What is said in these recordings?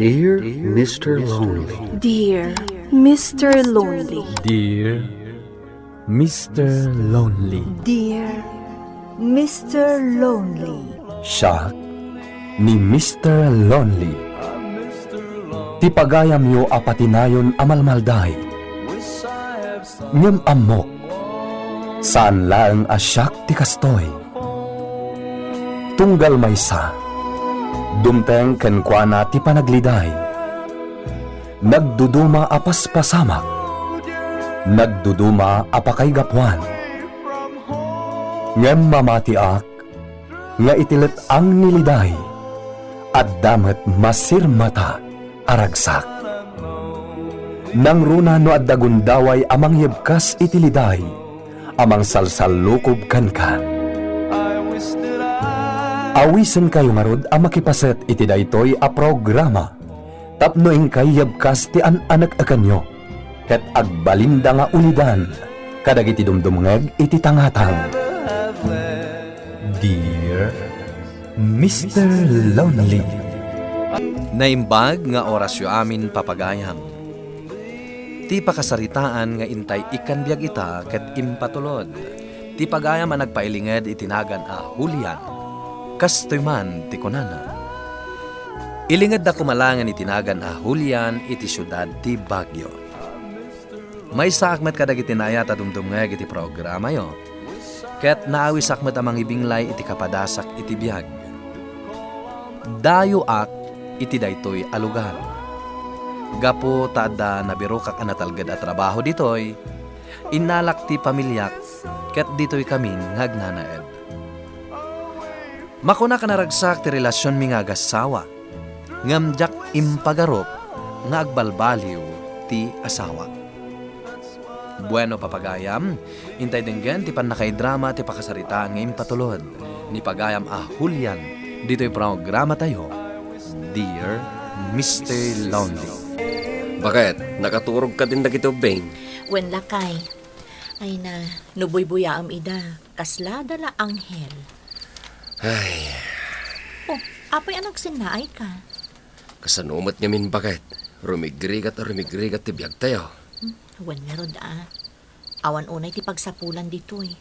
Dear Mr. Lonely. Dear Mr. Lonely. Dear Mr. Lonely. Dear Mr. Lonely. Siya ni Mr. Lonely. Ti pagayam yo apatinayon amalmalday. Ngem amok. Saan laeng asyak ti kastoy. Tunggal maysa. Dumteng kenkwana ti panagliday. Nagduduma apas pasamak. Nagduduma apakay gapuan. Ngem mamatiak nga itilet ang niliday at damet masirmata aragsak. Nang runa no at dagundaway amang yebkas itiliday amang salsalukob kanka. Awisen kayo ngarod ang makipaset iti daytoy a programa. Tapno ingkay yabkas ti an-anak akanyo. Ket agbalinda nga ulidan. Kadagiti dumdumngeg iti tangatang. Dear Mr. Lonely. Naimbag nga orasyo amin papagayam. Ti pakasaritaan nga intay ikanbiag ita ket impatulod. Ti pagayam ang nagpailinged itinagan a Julian. Kastoy man ti kunana. Ilingad na kumalangan itinagan a Julian iti syudad ti Baguio. May sakmet kadag itinayat at dumdumngeg iti programa yo. Ket naawi sakmet amang ibinglay iti kapadasak iti biyag. Dayo ak iti daytoy alugar. Gapo tada nabirokak anatalgad at trabaho ditoy, inalak ti pamilyak ket ditoy kaming ngagnanaed. Makuna ka naragsak ti relasyon mi nga agasawa, ngamjak impagarop nga agbalbaliw ti asawa. Bueno papagayam, intay denggen ti panakay-drama ti pakasarita nga impatulod, ni pagayam a Julian, dito'y programa tayo, Dear Mr. Lonely. Bakit? Nakaturog ka din na kito, Beng? Wen lakay. Ay na, nubuy-buyaam ida. Kasla dala anghel. Ay, Oh, apay anak sinaay ka. kasanumat nga min bakit? Rumigrigat ti biyag tayo. Wen merod Awan unay ti pagsapulan ditoy.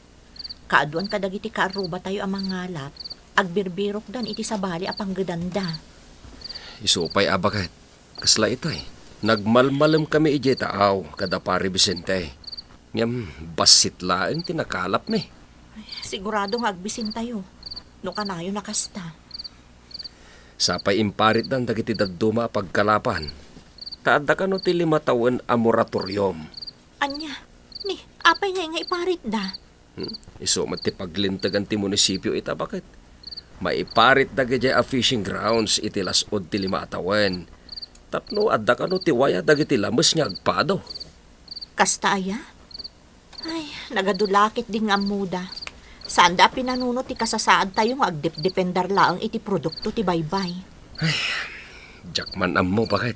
Kaaduan kadagiti kaaruba tayo ang mangalap. Agbirbirok dan iti sabali apang gedanda. Isupay bakit? Kasla itay. Nagmalmalam kami ije taaw kada pari Vicente. Ngam basit laeng tinakalap mi. Sigurado nga agbisin tayo. No kanayo nakasta. Sapay imparit dan dagiti dadduma pagkalapan. Taada ka no ti 5 taon a moratorium. Anya, ni, apay nga iparit da. Isumat ti paglintagan ti munisipyo ita bakit? Maiparit dagiti a fishing grounds iti lasod ti 5 taon. Tapno adda ka no ti waya dagiti lamas nga agpado. Kasta aya? Ay, nagadulakit din nga muda. Saan da pinanunot ti kasasaad tayo nga agdip-dependar laang iti produkto ti baybay. Jakman mo bakit?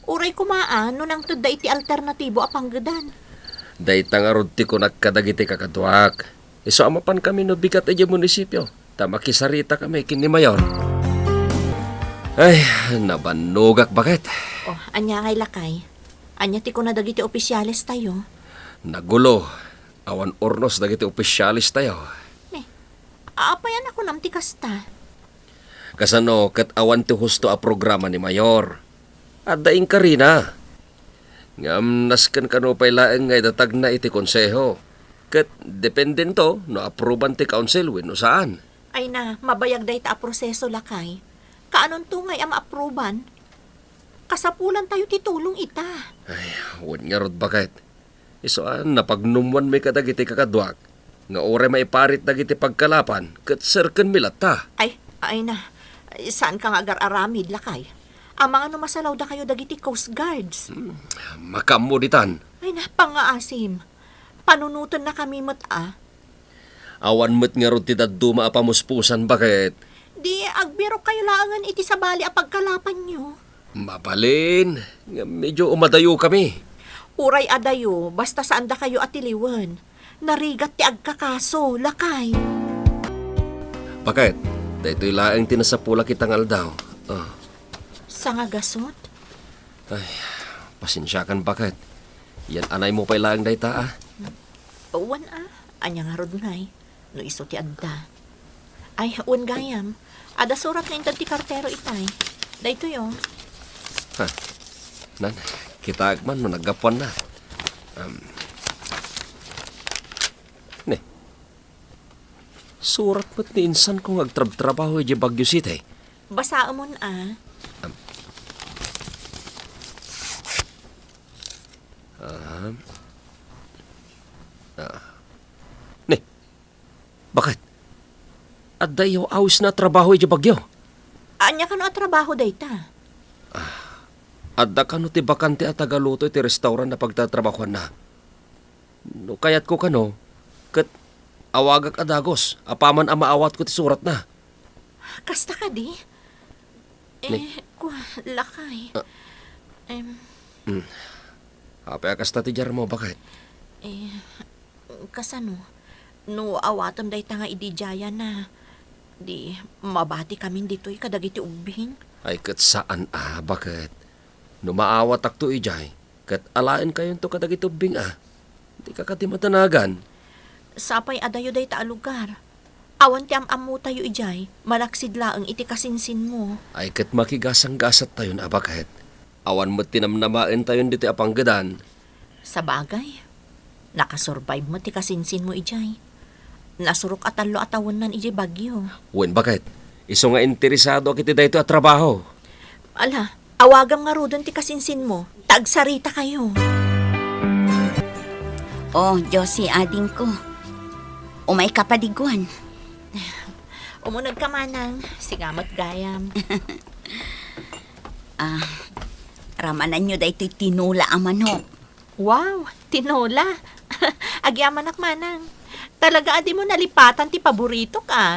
Uray kumaan no nang tudda iti alternatibo apanggedan. Dayta nga rod ti ko nagkadagiti kakadwak. Iso amapan kami no bigat iti munisipyo. Tamakisarita kami kini mayor. Ay, nabanugak bakit? Oh, anya kay lakay. Anya ti ko na dagiti opisyales tayo. Nagulo. Awan ornos dagiti opisyalis tayo. Aapayan ako nam ti kasta. Kasano kat awan ti husto a programa ni mayor. At daing ka rin Ngam nasken kano pay laeng nga idatag na iti konseho. Kat dependen to no aproban ti council wenno saan. Ay na, mabayag day ta a proseso lakay. Kaanon tungay ang maaproban? Kasapulan tayo titulong ita. Ay, wan nga rod bakit? Isoan napagnumwan may kadagiti kakadwak. Nga ore maiparit dagiti pagkalapan kat serken milata. Ay na, saan ka nga agar-aramid lakay? Ang mga numasalaw da kayo dagiti Coast Guards. Makamuditan. Ay na, pangaasim. Panunutan na kami Awan met nga rod ti dadduma a pamuspusan bakit? Di agbiro kayo laangan iti sabali a pagkalapan nyo. Mapalin. Nga medyo umadayo kami. Uray adayo, basta saan da kayo atiliwan. Narigat ti agkakaso, lakay. Bakit? Dahito'y laeng tinasapula kitang aldaw. Sa nga gasot? Pasensyakan bakit? Yan anay mo pa ilang dayta ah. Uwan anya nga rod ngay. No iso ti adda. Ay, uwan gayam. Ada surat na intad ti kartero itay. Dayto yo. Nan, kita man no naggapuan na. Ne. Surat mo't ni insan kong agtrab-trabaho di Baguio City. Basa mo Ne. Bakit? At dayaw awis na trabaho di Baguio. Anya ka no at trabaho dayta. Adda kano ti bakante at tagaluto iti restaurant na pagtatrabahuan na. No kayat ko kano, kat awagak adagos, apaman ang maawat ko ti surat na. Kasta ka di? Lakay. Apay akas ti jar mo, bakit? Kasano? No awatam dayta nga idijaya na. Di mabati kami dito'y kadagiti ubing. Ay kat saan bakit? No maawat akto ijay, kat alain kayon to kadagitubing Di ka kati matanagan. Sapay adayo dayta a lugar. Awan ti amamu tayo ijay, malaksid laang iti kasinsin mo. Ay kat makigasang-gasat tayo bakit? Awan mo tinamnamain tayo dito apanggadan. Sa bagay, nakasurvive mo ti kasinsin mo ijay. Nasurok atalo atawan nan ijay bagyo. Wen bakit? Iso nga interesado kiti dayto at trabaho. Ala, awagam nga rodon ti kasinsin mo. Tagsarita kayo. Oh, Josie, ading ko. Umay kapadiguan. Umunag ka manang, sigamat gayam. Ramanan nyo dahito tinula ang manok. Wow, tinola. Agyaman ak manang. Talaga adi mo nalipatan ti paborito ka.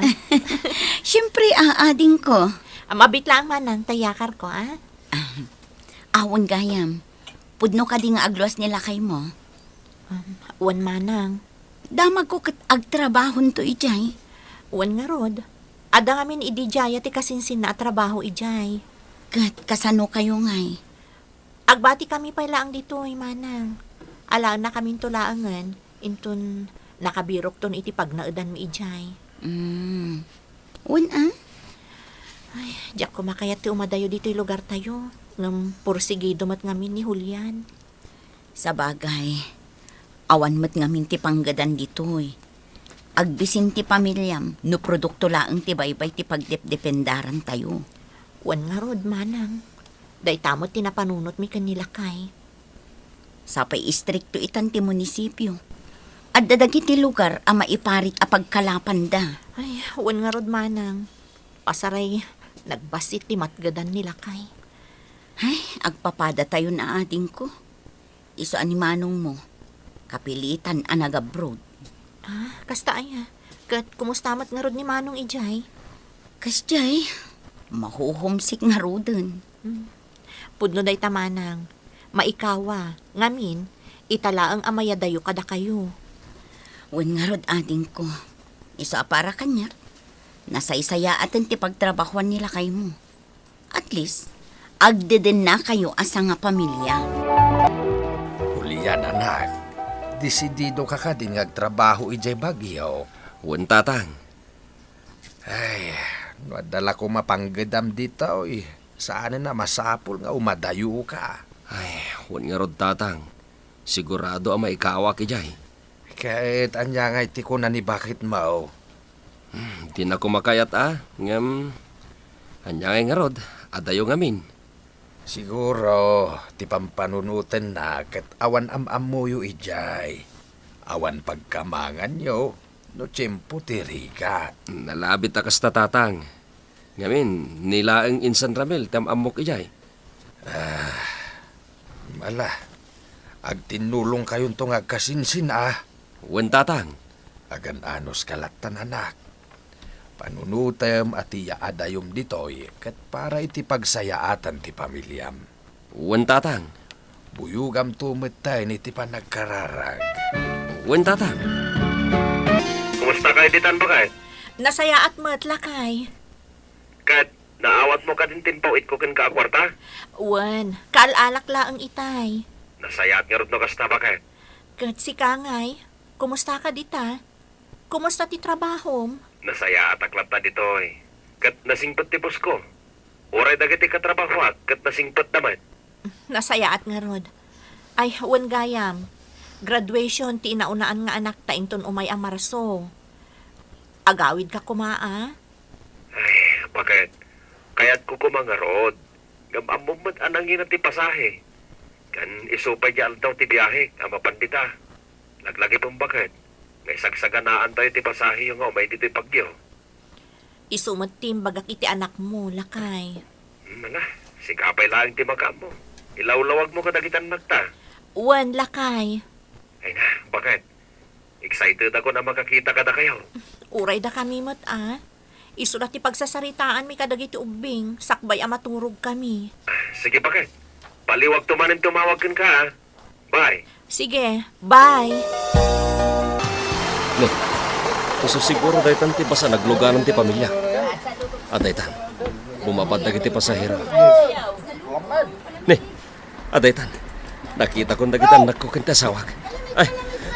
Siyempre, ading ko. Mabit lang manang, tayakar ko Awon gayam. Pudno ka di nga agluas nila kay mo. Uwan manang. Damag ko kat agtrabahon to ijay. Uwan nga rod. Ada ngamin idijaya ti kasinsin na trabaho ijay. Kat kasano kayo ngay. Agbati kami pa lang dito manang. Alaan na kaming tulaangan. Intun nakabirok ton iti pagnaudan mi ijay. Un Ay, diyak kumakayat ti umadayo dito lugar tayo. Ngam pursigido mat ngamin ni Julian. Sa bagay, awan mat nga minti panggadan ditoy. Agbisin ti pamilyam, no produkto laang ti baybay ti pagdepdependaran tayo. Wan nga rod manang. Day tamot tinapanunot mi kanila kay. Sapay istrikto itan ti munisipyo. At dadagi ti lugar ang maiparit a pagkalapan da. Ay, wan nga rod manang. Pasaray, nagbasit ti matgadan nila kay. Ay, agpapada tayo na ading ko. Iso animanong mo, kapilitan a nag-abroad. Kasta ay Kat kumustamat nga rod ni Manong ijay. Kasjay, mahuhumsik nga rodon. Pudno day tamanang. Maikawa, ngamin, italaang amayadayo kada kayo. Wen nga rod ading ko, iso para kanyak. Nasaysaya atin ti pagtrabahuan nila kay mo. At least, agdeden na kayo asa nga pamilya. Julian, anak. Desidido ka din ngagtrabaho ijay Baguio. Wen tatang. Ay, nadala ko mapanggedam dito Saan na masapol nga umadayo ka. Ay, wen nga rod tatang. Sigurado ang maikawa kijay. Kahit anya nga iti ko na ni bakit mao. Di na kumakayat ngam. Anya nga rod, adayo ngamin. Siguro, ti pampanunutan na kat awan am-amuyo ijay. Awan pagkamangan nyo, no tiyempo tirikat. Nalabit akas tatang. Ngamin, nilaang insan ramel, amok ijay. Mala, agtinulong kayon to nga kasinsin Wen tatang. Agan anos kalatan anak. Panunutem at iyaadayom ditoy kat para iti pagsayaatan ti pamilyam. Wen tatang. Buyugam tumetay ni ti panagkararag. Wen tatang. Kumusta kayo ditan ba kay? Nasaya at matla kay. Kat naawa Buhat mo ka din timpawit ko kan ka kwarta. Wan, kaalalak laang itay. Nasayat nga rin no kasta bakit? Kat si Kangay, kumusta ka dita? Kumusta ti trabahom? Nasaya at aklata dito eh. Kat nasingpet ti pos ko. Oray dagiti katrabaho at kat nasingpet naman. Nasayaat nga rod. Ay, wan gayam. Graduation ti inaunaan nga anak ta inton umay a Marso. Agawid ka kumaa? Ay, bakit? Kaya't ko kumangarod. Gamamumad anangin ti pasahe. Kan isupay di aldaw ti biyahe, ama pandita. Laglagi pong bakit? Ngay sagsaganaan tayo ti pasahe yung may dito'y pagyo. Isumot tim bagak iti anak mo, lakay. Mana, sigapay lang ti maka mo. Ilawlawag mo kadagitan nagta. Wan, lakay. Ay na, bakit? Excited ako na makakita kada kayo. Uray da kami mat, Isulat ti pagsasaritaan mi kadagiti ubing, sakbay a maturog kami. Sige, bakit? Paliwag tumanin tumawag kan ka, ha? Bye. Sige, bye. Ne, gusto siguro daytan ti basa nagluganan ti pamilya. Adaytan, bumabad na kiti pasahero. Ne, adaytan, nakita ko dagitan nako kanta sawag. Ay,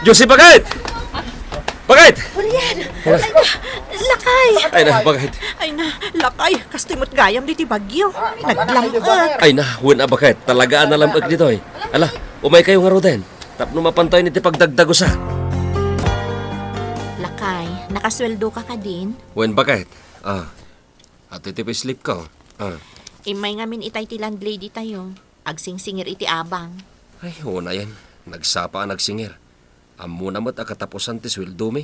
Josie, bakit? Bakit? Julian! Ay na, lakay! Ay na, bakit? Ay na, lakay! Kastimot gayam di ti bagyo. Naglamag. Ay na, huwin bakit? Talagaan na lamag dito eh. Ala, umay kayo nga roden. Tapno mapantay ni ti pagdagdago sa. Lakay, nakasweldo ka ka din? Huwin bakit? At iti sleep ko. Imay ngamin itay ti landlady tayo. Agsingsingir iti abang. Ay, una yan. Nagsapa ang nagsingir. Amo namat akatapusan ti sweldo mi.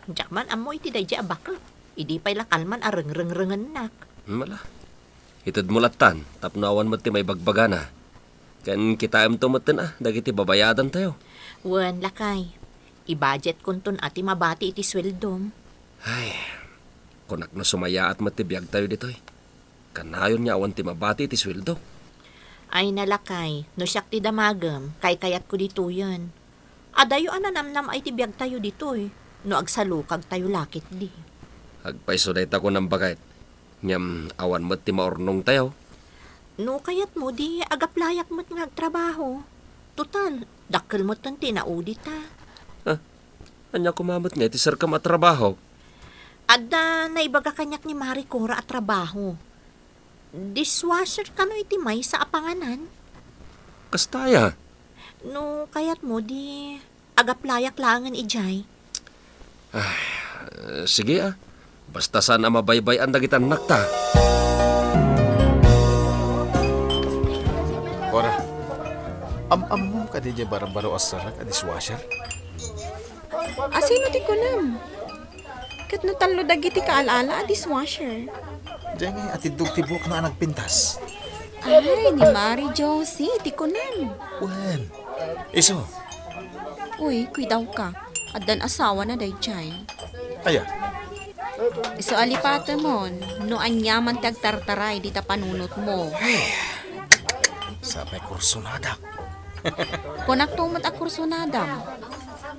Jakman amo iti dayja abak. Idi pa'y lakalman areng-reng-rengen nak. Mala. Itad mo latan, tapnawan mo ti may bagbagana. Kan kita tumatin dagiti babayadan tayo. Wan, lakay. I-budget kuntun ati mabati iti sweldom. Ay, kunak na sumaya at matibiyag tayo dito eh. Kanayon niya awan ti mabati iti sweldo. Ay nalakay, no siyak ti damagam, kay kayat ko dito yan. Adayo ananamnam ay tibiyag tayo dito eh. No agsalukag tayo lakit di. Agpaiso day ta ko ng bagay. Ngam awan mo't ti maornong tayo. No kayat mo di agaplayak mo't ngagtrabaho. Total, dakkel mo't tan tinaudit ta. Anya kumamot nga ti sir ka matrabaho. Adda naibaga kanyak ni Marie Cora at trabaho. Dishwasher ka no iti may sa apanganan. Kastaya. No kayat mo di agaplayak langan ijay. Sige Basta sana mabaybay ang dagitan nakta. Ora, am-am mo ka di barang-baro asarak a dishwasher? Asino ti kunam? Kat no talo dagiti kaalaala a dishwasher. Diyan nga atidog tibok na nagpintas. Ay, ni Mari Josie, ti kunam. Wen, iso. Uy, kuidaw ka. At dan asawa na day chay. Aya, Iso alipata mo, no anyaman tagtartaray di ta panunot mo. sa may kursunada. Kunak tumat a kursunadam.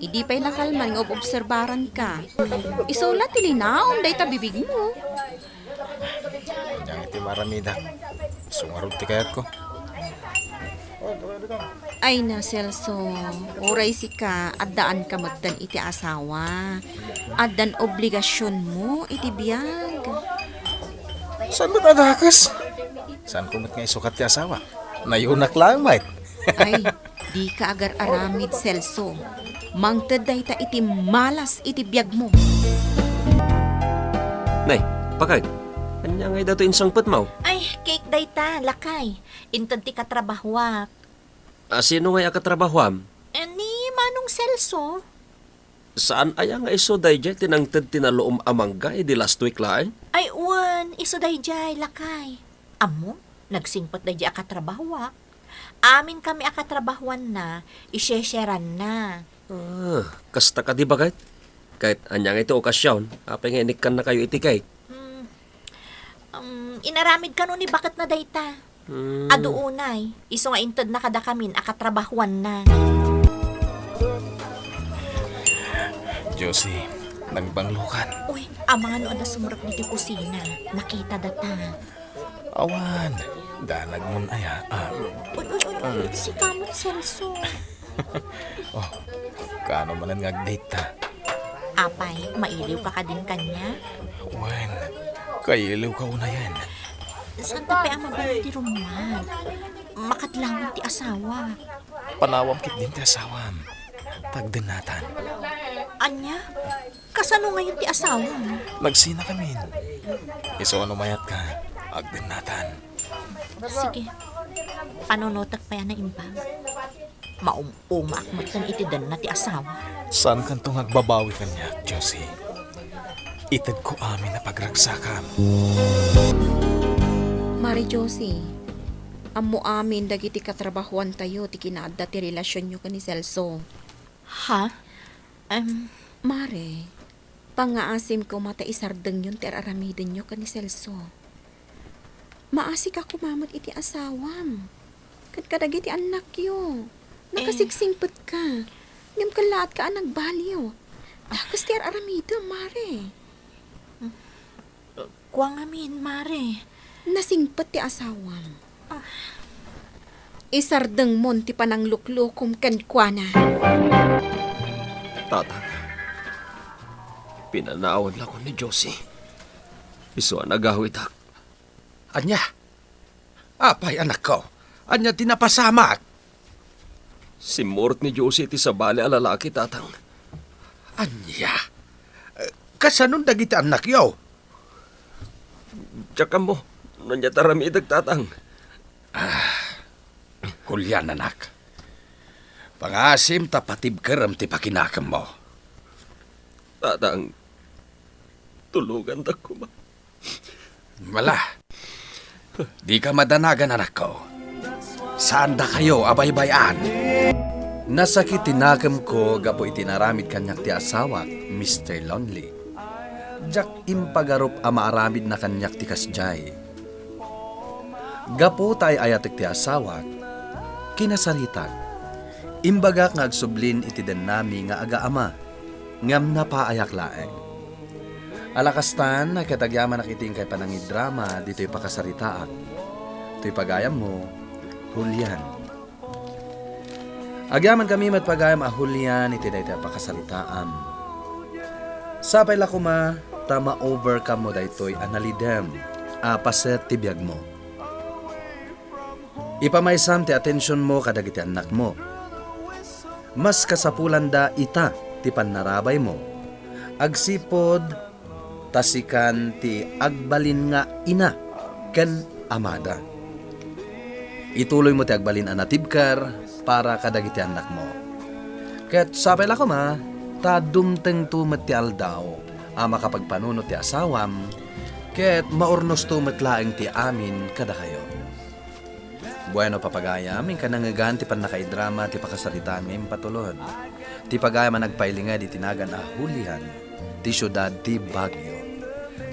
Idi pa'y nakalman ng obserbaran ka. Iso la tilinaon day ta bibig mo. Diyan iti maramida. Sungarod ti kayat ko. Ay na, Celso. Oray si ka, addaan ka magdan iti asawa. Addan obligasyon mo iti biyag. Saan ba't adakas? Saan ko mat nga isukat ti asawa? Nayunak lang, mate. Ay, di ka agar aramid, Celso. Mangted day ta iti malas iti biyag mo. Nay, pakay. Anya ngay dato insangpet mo? Ay, cake day ta, lakay. Intad ti katrabahwak. Sino ngay akatrabahwam? Ni Manong Celso. Saan aya nga iso dayjay tinangted tinaloom amangga di last week laeng? Ay, uwan, iso day jay, lakay. Amo, nagsingpot day jay akatrabahwak. Amin kami akatrabahuan na, isyesyeran na. Kasta ka di bagay? Kahit anyang ito okasyon, apay nga inikan na kayo itikay. Inaramid ka nun ni bakit na dayta. Ado unay, iso nga intad na kada kamin akatrabahuan na. Josie, nagbanglukan. Uy, amang ano na sumurot ni kusina. Nakita data. Awan, danag mo na ya. Uy, si Kamot Celso. Kano man ang date ta? Apay, mailiw ka din kanya. Wen, kailiw ka una yan. Saan ta pa ang mabalik ti Roman? Makatlangon ti asawa. Panawam kit din ti asawam. Tagdenatan. Anya? Kasano ngayon ti asawa? Nagsina kami. Iso ano mayat ka, agdenatan. Sige. Panunotag pa yan na imbang. Maumak matan itidan na ti asawa. Saan kantong agbabawi kanya, Josie? Itad ko amin na pagragsakam. Mari Josie, amo amin dagiti katrabahuan tayo ti kinaadda ti relasyon nyo ka ni Celso. Ha? Mare, pangaasim ko mata isardeng yun ti araramidin nyo ka ni Celso. Maasik ako mamat iti asawam. Kadagiti anak yo. Nakasigsingpet ka. Ngam ka lahat ka anak baliw. Dakas ti araramidin, Mare. Kuwang amin, Mare. Nasingpet ti asawam. Isardeng mon ti panangluklukom kankwana. Tatang, pinanawan lang ko ni Josie. Iso ang nagawit ak. Anya? Apay anak ko. Anya tinapasamak. Si Mort ni Josie ti sabali a lalaki, tatang. Anya? Kasanon dagiti anak yaw? Tsaka mo, nanya taramidag, tatang. Kulyan anak. Pangasim tapatib karam ti pakinakam mo. Tatang, tulugan ta ko ba? Wala. Di ka madanagan anak ko. Saan da kayo abaybayan? Nasakit tinakam ko gapo itinaramid kanyak ti asawa, Mr. Lonely. Jak impagarup amaaramid na kanyak ti kasjay. Gapo tay ayatek ti asawa, kinasaritan. Imbagak nga agsublin iti den nami nga aga ama, ngam napaayak laeng. Alakastan na katagyaman nakiting kay panangidrama dito'y pakasaritaan. To'y pagayam mo, Julian. Agyaman kami matpagayam a Julian iti daytoy pakasaritaan. Sapay la kuma, tama overcome mo daytoy analidem, paset ti biyag mo. Ipamaysam ti atensyon mo kadagiti anak mo. Mas kasapulan da ita ti panarabay mo. Agsipod tasikan ti agbalin nga ina ken amada. Ituloy mo ti agbalin anatibkar para kadagiti anak mo. Ket sapay la kuma, ta dumteng tumet ti aldaw makapagpanunot ti asawam, ket maurnos tumet laeng ti amin kada kayo. Bueno papagayam, ka nangagan ti panakaidrama ti pakasaritaan ngayong patulod. Ti pagayam nagpailingad itinagan a Julian, ti syudad ti Baguio.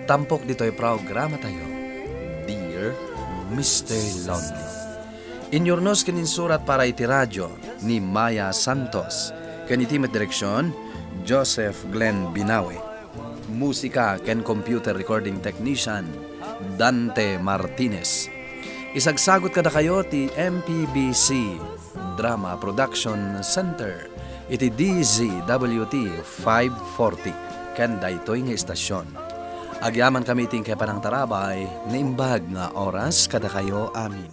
Tampok dito'y programa tayo, Dear Mr. Lonely. Inyornos kininsurat para iti radyo ni Maya Santos. Kanitimet direksyon, Joseph Glenn Binawe. Musika ken computer recording technician, Dante Martinez. Isagsagot kada kayo ti MPBC Drama Production Center iti DZWT 540 ken daytoy nga istasyon. Agyaman kami ting kay panang tarabay na imbag nga oras kada kayo amin.